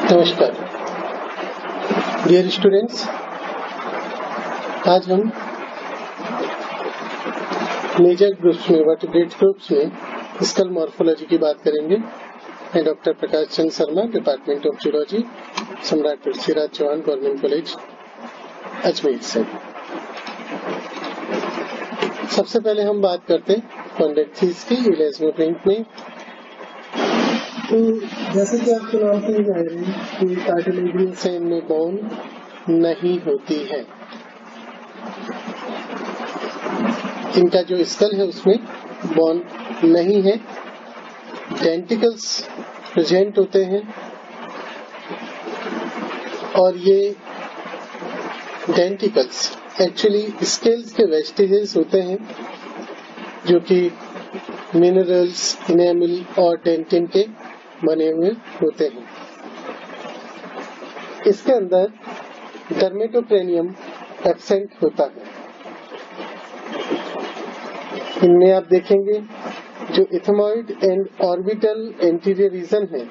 नमस्कार dear students, आज हम मेजर ग्रुप्स में वर्टिब्रेट ग्रुप्स में स्कल मॉर्फोलॉजी की बात करेंगे। मैं doctor Prakash Chandra Sharma, department of zoology, सम्राट पृथ्वीराज चौहान गवर्नमेंट कॉलेज अजमेर से। सबसे पहले हम बात करते हैं कॉन्डेक्सीज की इलास्मोप्रिंट में। तो जैसे कि आपके नाम से जाहिर है कि कार्टिलेजियन से इनमें बोन नहीं होती है। इनका जो स्कल है उसमें बोन नहीं है। डेंटिकल्स प्रेजेंट होते हैं और ये डेंटिकल्स एक्चुअली स्केल्स के वेस्टिजेस होते हैं जो कि मिनरल्स, इनेमिल और डेंटिन के बने हुए होते हैं। इसके अंदर डर्मेटोक्रेनियम एब्सेंट होता है। इनमें आप देखेंगे जो ethmoid and orbital anterior reason है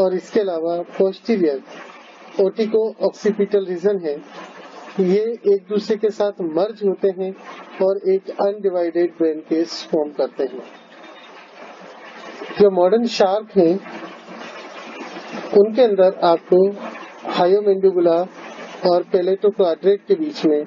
और इसके अलावा पोस्टीरियर ओटिको ऑक्सीपिटल रीजन है, ये एक दूसरे के साथ मर्ज होते हैं और एक अनडिवाइडेड ब्रेन केस फॉर्म करते हैं। जो मॉडर्न शार्क हैं उनके अंदर आपको हायोमेंडिबुला और पैलेटो क्वाड्रेट के बीच में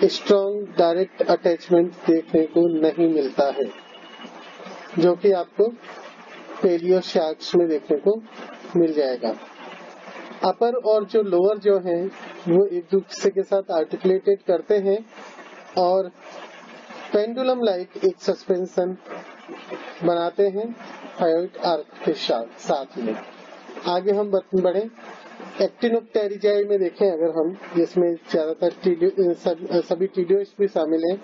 स्ट्रॉन्ग डायरेक्ट अटैचमेंट देखने को नहीं मिलता है, जो कि आपको पेलियो शार्क्स में देखने को मिल जाएगा। अपर और जो लोअर जो है वो एक दूसरे के साथ आर्टिकुलेटेड करते हैं और पेंडुलम लाइक एक सस्पेंशन बनाते हैं हायोइड आर्क के साथ में। आगे हम बढ़े एक्टिनोप्टेरिजाई में देखें अगर हम, जिसमें ज्यादातर सभी टीडियोइड्स भी शामिल हैं,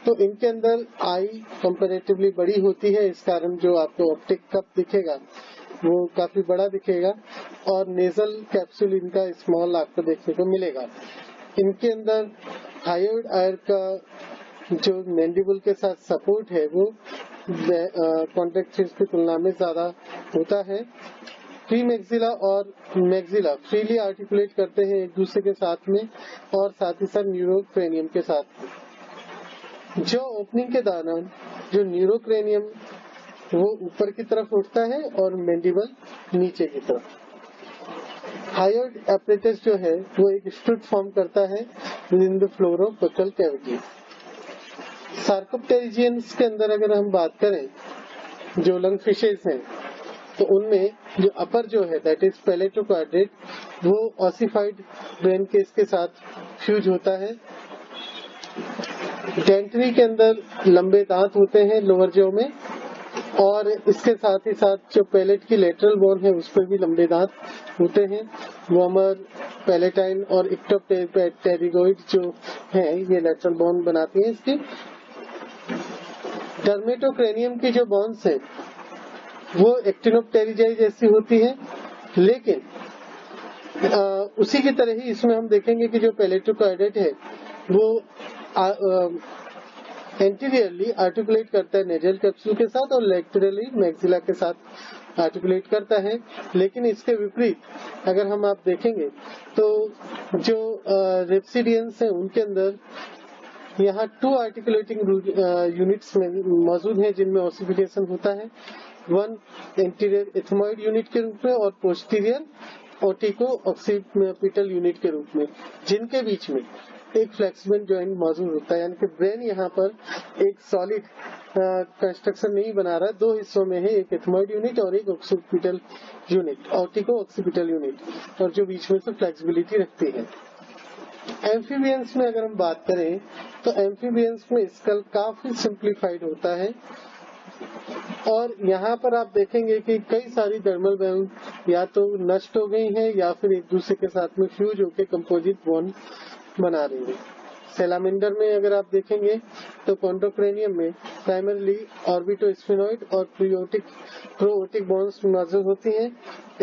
तो इनके अंदर आई कंपैरेटिवली बड़ी होती है। इस कारण जो आपको ऑप्टिक कप दिखेगा वो काफी बड़ा दिखेगा और नेजल कैप्सूल इनका स्मॉल आपको देखने को मिलेगा। इनके अंदर हायोइड आर्क का जो मैंडिबल के साथ सपोर्ट है वो कॉन्ट्रैक्टाइल्स की तुलना में ज्यादा होता है। प्री मैक्सिला और मैक्सिला फ्रीली आर्टिकुलेट करते हैं एक दूसरे के साथ में और साथ ही साथ न्यूरोक्रेनियम के साथ। जो ओपनिंग के दौरान जो न्यूरोक्रेनियम वो ऊपर की तरफ उठता है और मैंडिबल नीचे की तरफ। हायोइड एपरेटस जो है वो एक स्ट्रिप फॉर्म करता है विद द फ्लोरोबक्कल कैविटी। सार्कोप्टेरिजियंस के अंदर अगर हम बात करें, जो लंग फिशेस हैं, तो उनमें जो अपर जो है दैट इज पैलेटो क्वाड्रेट, वो ऑसिफाइड ब्रेन केस के साथ फ्यूज होता है। डेंटरी के अंदर लंबे दांत होते हैं लोअर जो में और इसके साथ ही साथ जो पैलेट की लेटरल बोन है उस पर भी लंबे दांत होते हैं। वॉमर, पैलेटाइन और इक्टोप्टेरिगोइड जो है ये लेटरल बोन बनाती है इसकी। डर्मेटोक्रेनियम की जो बोन्स है वो एक्टिनोप्टेरिजाई जैसी होती है, लेकिन उसी की तरह ही इसमें हम देखेंगे कि जो पैलेटो क्वाड्रेट है वो एंटीरियरली आर्टिकुलेट करता है नेजल कैप्सूल के साथ और लेटरली मैक्सिला के साथ आर्टिकुलेट करता है। लेकिन इसके विपरीत अगर हम आप देखेंगे तो जो रेप्सिडियंस है उनके अंदर यहाँ 2 आर्टिकुलेटिंग यूनिट्स में मौजूद हैं जिनमें ऑसिफिकेशन होता है। वन एंटीरियर एथमॉइड यूनिट के रूप में और पोस्टीरियर ओटिको ऑक्सीपिटल यूनिट के रूप में, जिनके बीच में एक फ्लेक्सिबल जॉइंट मौजूद होता है। यानी कि ब्रेन यहाँ पर एक सॉलिड कंस्ट्रक्शन नहीं बना रहा है, 2 हिस्सों में है, एक एथमॉइड यूनिट और एक ऑक्सीपिटल यूनिट, ओटिको ऑक्सीपिटल यूनिट, और जो बीच में से फ्लेक्सिबिलिटी रखती है। एम्फीबियंस में अगर हम बात करें तो एम्फीबियंस में स्कल काफी सिंप्लीफाइड होता है और यहाँ पर आप देखेंगे कि कई सारी डर्मल बोन या तो नष्ट हो गई हैं या फिर एक दूसरे के साथ में फ्यूज होकर कंपोजिट बोन बना रही है। सैलामेंडर में अगर आप देखेंगे तो कॉन्ड्रोक्रेनियम में प्राइमरीली ऑर्बिटोस्फेनॉइड और प्रोओटिक बोन्स मौजूद होती हैं।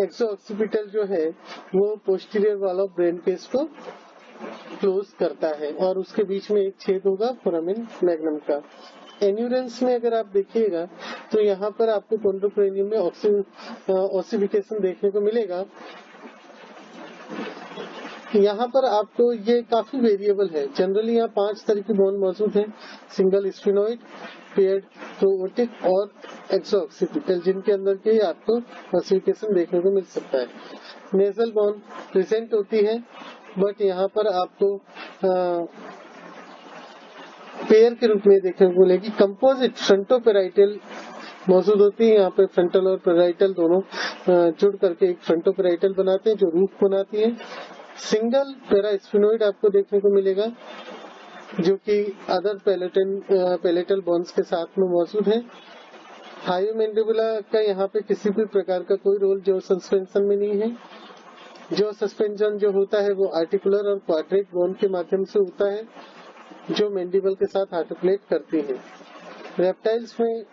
एक्सो ऑक्सीपिटल जो है वो पोस्टीरियर वाला ब्रेन केस को क्लोज करता है और उसके बीच में एक छेद होगा फोरामेन मैग्नम का। एन्यूरेंस में अगर आप देखिएगा तो यहाँ पर आपको कॉन्ड्रोक्रेनियम में ऑसिफिकेशन देखने को मिलेगा यहाँ पर आपको ये काफी वेरिएबल है। जनरली यहाँ 5 तरह की बॉन्ड मौजूद है, सिंगल स्फेनोइड, पेयर्ड प्रोओटिक और एक्सोऑक्सीपिटल, जिनके अंदर के आपको ऑसिफिकेशन देखने को मिल सकता है। नेजल बॉन्ड प्रेजेंट होती है, बट यहाँ पर आपको पेयर के रूप में देखने को मिलेगी। कंपोजिट फ्रंटोपेराइटल मौजूद होती है, यहाँ पे फ्रंटल और पेराइटल दोनों जुड़ करके एक फ्रंटोपेराइटल बनाते हैं जो रूफ बनाती है। सिंगल पेरास्फेनोइड आपको देखने को मिलेगा जो कि अदर पैलेटल बॉन्ड्स के साथ में मौजूद है। हायोमैंडिबुला का यहाँ पे किसी भी प्रकार का कोई रोल जो सस्पेंशन में नहीं है। जो सस्पेंशन जो होता है वो आर्टिकुलर और क्वाड्रेट बोन के माध्यम से होता है जो मैंडिबल के साथ आर्टिकुलेट करती है। रेप्टाइल्स में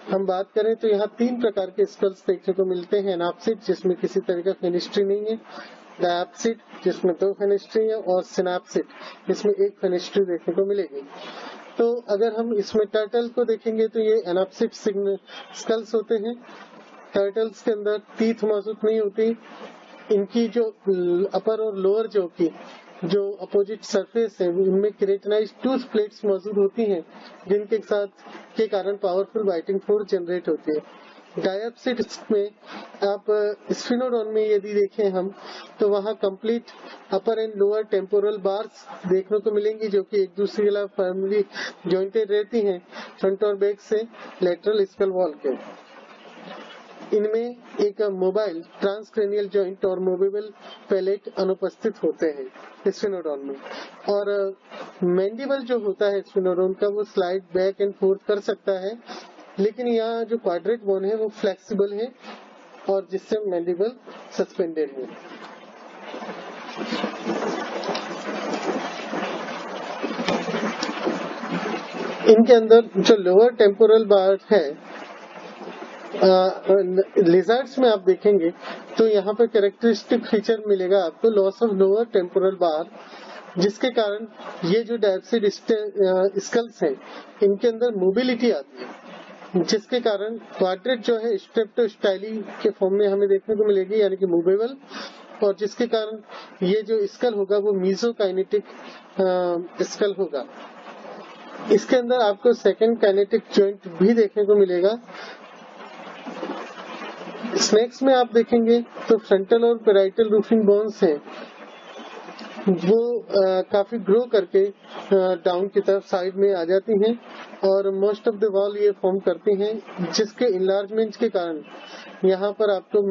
हम बात करें तो यहाँ 3 प्रकार के स्कल्स देखने को मिलते हैं। एनाप्सिड जिसमें किसी तरह का फेनिस्ट्री नहीं है, डायप्सिड जिसमें 2 फेनिस्ट्री है और सिनाप्सिड जिसमें 1 फेनिस्ट्री देखने को मिलेगी। तो अगर हम इसमें टर्टल को देखेंगे तो ये एनाप्सिड स्कल्स होते हैं। टर्टल्स के अंदर टीथ मौजूद नहीं होती। इनकी जो अपर और लोअर जो अपोजिट सरफेस है इनमें केराटिनाइज्ड टूथ प्लेट्स मौजूद होती हैं, जिनके साथ के कारण पावरफुल बाइटिंग फोर्स जनरेट होती है। डायप्सिड में आप स्फिनोडोन में यदि देखें हम तो वहाँ complete upper and lower temporal bars देखने को मिलेंगी जो कि एक दूसरे के साथ फर्मली जॉइंटेड रहती हैं फ्रंट और बैक से लेटरल स्कल वॉल के। इनमें एक मोबाइल ट्रांसक्रेनियल जॉइंट और मूवेबल पैलेट अनुपस्थित होते हैं स्फिनोडोन में। और मैंडिबल जो होता है स्फिनोडोन का वो स्लाइड बैक एंड फोर्थ कर सकता है, लेकिन यहाँ जो क्वाड्रेट बोन है वो फ्लेक्सिबल है और जिससे मैंडिबल सस्पेंडेड है। इनके अंदर जो लोअर टेम्पोरल बार है लिजर्ड्स में आप देखेंगे तो यहाँ पे कैरेक्टरिस्टिक फीचर मिलेगा आपको लॉस ऑफ लोअर टेम्पोरल बार, जिसके कारण ये जो डायप्सिड स्कल्स हैं इनके अंदर मोबिलिटी आती है, जिसके कारण क्वाड्रेट जो है स्ट्रेप्टोस्टाइली के फॉर्म में हमें देखने को मिलेगी यानी कि मूवेबल, और जिसके कारण ये जो स्कल होगा वो मीजोकाइनेटिक स्कल होगा। इसके अंदर आपको सेकेंड काइनेटिक जॉइंट भी देखने को मिलेगा। स्नेक्स में आप देखेंगे तो फ्रंटल और पेराइटल रूफिंग बोन्स हैं वो काफी ग्रो करके डाउन की तरफ साइड में आ जाती हैं और मोस्ट ऑफ द वॉल ये फॉर्म करती हैं, जिसके इनलार्जमेंट के कारण यहाँ पर आपको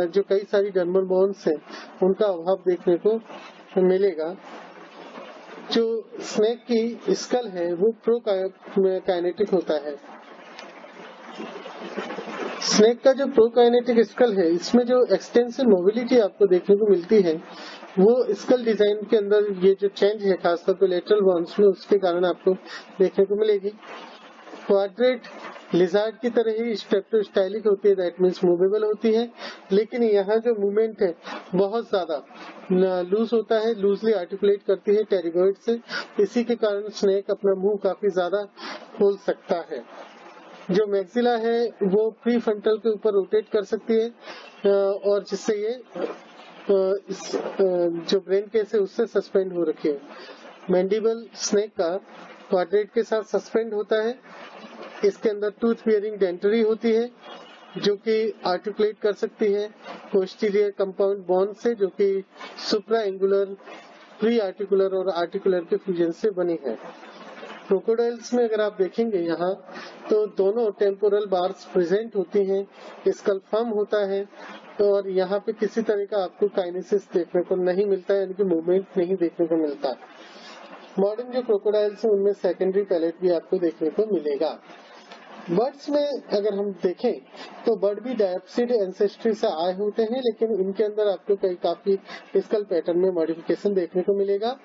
जो कई सारी डर्मल बोन्स हैं उनका अभाव देखने को मिलेगा। जो स्नेक की स्कल है वो प्रो काइनेटिक होता है। स्नेक का जो प्रोकाइनेटिक स्कल है इसमें जो एक्सटेंसिव मोबिलिटी आपको देखने को मिलती है वो स्कल डिजाइन के अंदर ये जो चेंज है खासतौर पे लेटरल बोन्स में उसके कारण आपको देखने को मिलेगी। क्वाड्रेट लिजार्ड की तरह ही स्ट्रेप्टोस्टाइलिक होती है, दैट मीन्स मूवेबल होती है, लेकिन यहाँ जो मूवमेंट है बहुत ज्यादा लूज होता है, लूजली आर्टिकुलेट करती है टेरिगोइड से। इसी के कारण स्नेक अपना मुंह काफी ज्यादा खोल सकता है। जो मैक्सिला है वो प्री फ्रंटल के ऊपर रोटेट कर सकती है और जिससे ये जो ब्रेन केस है उससे सस्पेंड हो रखी है। मैंडिबल स्नेक का क्वाड्रेट के साथ सस्पेंड होता है। इसके अंदर टूथ बियरिंग डेंटरी होती है जो कि आर्टिकुलेट कर सकती है पोस्टीरियर कंपाउंड बोन से, जो कि सुप्रा एंगुलर, प्री आर्टिकुलर और आर्टिकुलर के फ्यूजन से बनी है। क्रोकोडाइल्स में अगर आप देखेंगे यहाँ तो दोनों टेम्पोरल बार्स प्रेजेंट होती हैं, स्कल फर्म होता है और यहाँ पे किसी तरह का आपको काइनेसिस देखने को नहीं मिलता है, यानी कि मूवमेंट नहीं देखने को मिलता। मॉडर्न जो क्रोकोडाइल्स हैं उनमें सेकेंडरी पैलेट भी आपको देखने को मिलेगा। बर्ड्स में अगर हम देखें तो बर्ड भी डायप्सिड एंसेस्ट्री से आए होते हैं, लेकिन इनके अंदर आपको काफी स्कल पैटर्न में मॉडिफिकेशन देखने को मिलेगा।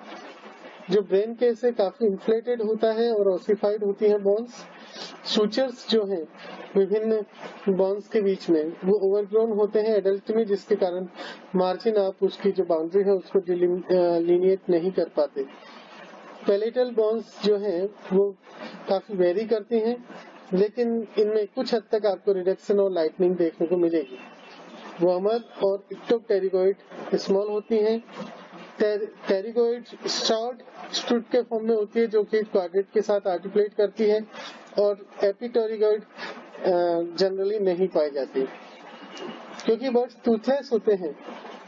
जो ब्रेन के से काफी इन्फ्लेटेड होता है और ऑसिफाइड होती है बोन्स। सूचर्स जो हैं विभिन्न बोन्स के बीच में वो ओवरग्रोन होते हैं एडल्ट में, जिसके कारण मार्जिन आप उसकी जो बाउंड्री है उसको डिलिनिएट नहीं कर पाते। पैलेटल बोन्स जो हैं वो काफी वेरी करती हैं, लेकिन इनमें कुछ हद तक आपको रिडक्शन और लाइटनिंग देखने को मिलेगी। वर्मर और इक्टोप्टेरिगोइड स्मॉल होती हैं। टेरिगोइड शॉर्ट स्ट्रूट के फॉर्म में होती है जो कि क्वाड्रेट के साथ आर्टिकुलेट करती है, और एपिटेरिगोइड जनरली नहीं पाई जाती। क्योंकि बर्ड्स टूथलेस होते हैं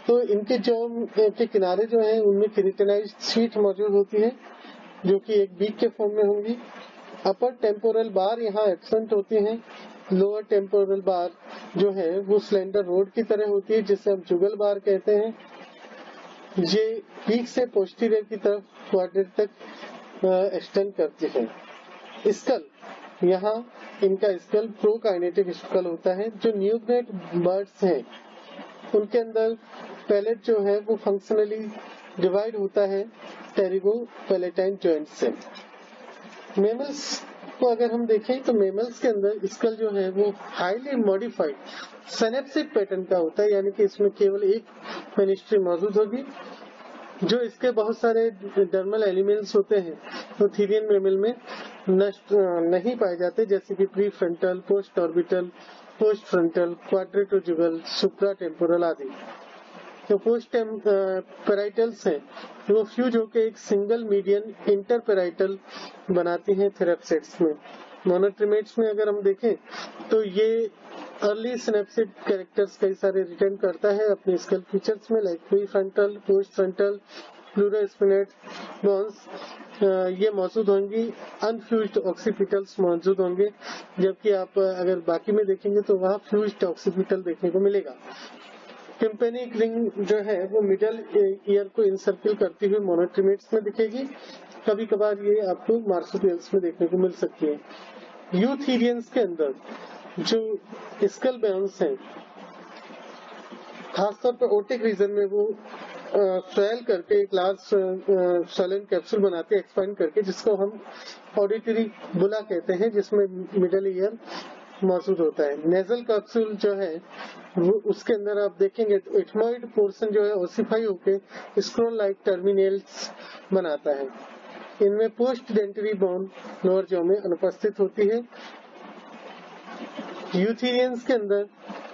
तो इनके जॉ के किनारे जो है उनमें केराटिनाइज्ड शीट मौजूद होती है जो कि एक बीक के फॉर्म में होंगी। अपर टेम्पोरल बार यहाँ एब्सेंट होती हैं। लोअर टेम्पोरल बार जो है वो स्लेंडर रोड की तरह होती है जिसे हम जुगल बार कहते हैं। ये बीक से पोस्टीरियर की तरफ क्वाड्रेट तक एक्सटेंड करती है। स्कल, यहाँ इनका स्कल प्रोकाइनेटिक स्कल होता है। जो न्यूग्रेट बर्ड्स हैं उनके अंदर पैलेट जो है वो फंक्शनली डिवाइड होता है टेरिगो पैलेटाइन जॉइंट से। मेमल्स को अगर हम देखें तो मेमल्स के अंदर स्कल जो है वो हाईली मॉडिफाइड सिनेप्सिक पैटर्न का होता है, यानी कि इसमें केवल एक फेनिस्ट्री मौजूद होगी। जो इसके बहुत सारे डर्मल एलिमेंट्स होते हैं तो थीरियन मेमल में नष्ट नहीं पाए जाते, जैसे कि prefrontal, postorbital, postfrontal, quadratojugal, supratemporal आदि। जो पोस्ट पेराइटल्स हैं वो फ्यूज होकर एक सिंगल मीडियन इंटरपेराइटल बनाती हैं थेरेप्सिड्स में। मोनोट्रिमेट्स में अगर हम देखें तो ये अर्ली सिनेप्सिड कैरेक्टर्स कई सारे रिटर्न करता है अपने स्कल फीचर्स में, like prefrontal, postfrontal, प्लूरोस्पिनेट बोन्स ये मौजूद होंगी। अनफ्यूज्ड ऑक्सीपिटल्स मौजूद होंगे, जबकि आप अगर बाकी में देखेंगे तो वहाँ फ्यूज्ड ऑक्सीपिटल देखने को मिलेगा। टिम्पेनिक रिंग जो है वो मिडल ईयर को इंसर्किल करती हुई मोनोट्रिमेट्स में दिखेगी। कभी कभार ये आपको मार्सुपियल्स में देखने को मिल सकती है। यूथीरियंस के अंदर जो स्कल बोन्स हैं खासतौर पर ओटिक रीजन में वो स्वेल करके एक लार्ज सैलन कैप्सूल बनाते हैं एक्सपेंड करके, जिसको हम ऑडिटरी बुला कहते हैं, जिसमें मिडल ईयर मौजूद होता है। नेजल कैप्सूल जो है वो उसके अंदर आप देखेंगे तो एथमोइड पोर्शन जो है ओसिफाई होके स्क्रोल लाइक टर्मिनल्स बनाता है। इनमें post dentary bone lower jaw में अनुपस्थित होती है। यूथीरियंस के अंदर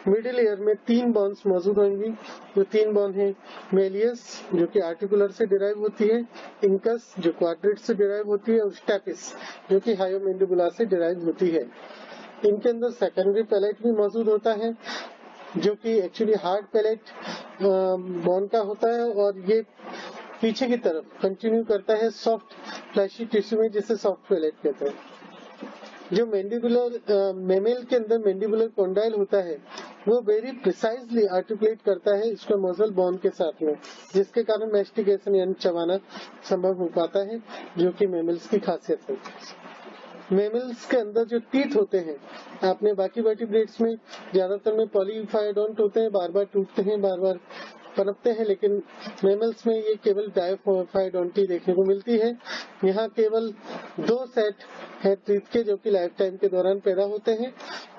मिडिल ईयर में 3 बोन्स मौजूद होंगी। जो 3 बोन है मेलियस जो कि आर्टिकुलर से डिराइव होती है, इंकस जो क्वाड्रेट से डिराइव होती है, और स्टेपिस जो कि हायोमेंडिबुला से डिराइव होती है। इनके अंदर सेकेंडरी पैलेट भी मौजूद होता है जो कि एक्चुअली हार्ड पैलेट बोन का होता है, और ये पीछे की तरफ कंटिन्यू करता है सॉफ्ट फ्लैशी टिश्यू में, जिसे सॉफ्ट पैलेट कहते हैं। जो मैंडिबुलर मेमेल के अंदर मैंडिबुलर कॉन्डाइल होता है वो वेरी प्रिसाइजली आर्टिकुलेट करता है स्क्वेमोजल बोन के साथ में, जिसके कारण मैस्टिकेशन यानी चबाना संभव हो पाता है, जो कि मेमल्स की खासियत है। मेमल्स के अंदर जो टीथ होते हैं, आपने बाकी वर्टिब्रेट्स में ज्यादातर में पॉलीफाइडोंट होते हैं, बार बार टूटते हैं, बार बार पनपते हैं, लेकिन मेमल्स में ये केवल डायफाइडोंटी देखने को मिलती है। यहाँ केवल 2 सेट है टीथ के जो कि लाइफ टाइम के दौरान पैदा होते हैं।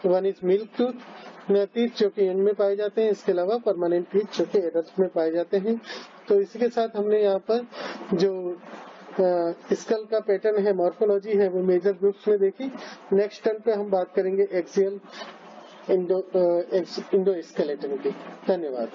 वन इज मिल्क टीथ जो कि यंग में पाए जाते हैं, इसके अलावा परमानेंट टीथ जो कि एडल्ट में पाए जाते हैं। तो इसी के साथ हमने यहाँ पर जो स्कल का पैटर्न है, मॉर्फोलॉजी है, वो मेजर ग्रुप्स में देखी। नेक्स्ट टर्न पे हम बात करेंगे एक्सियल इंडो स्केलेटन की। धन्यवाद।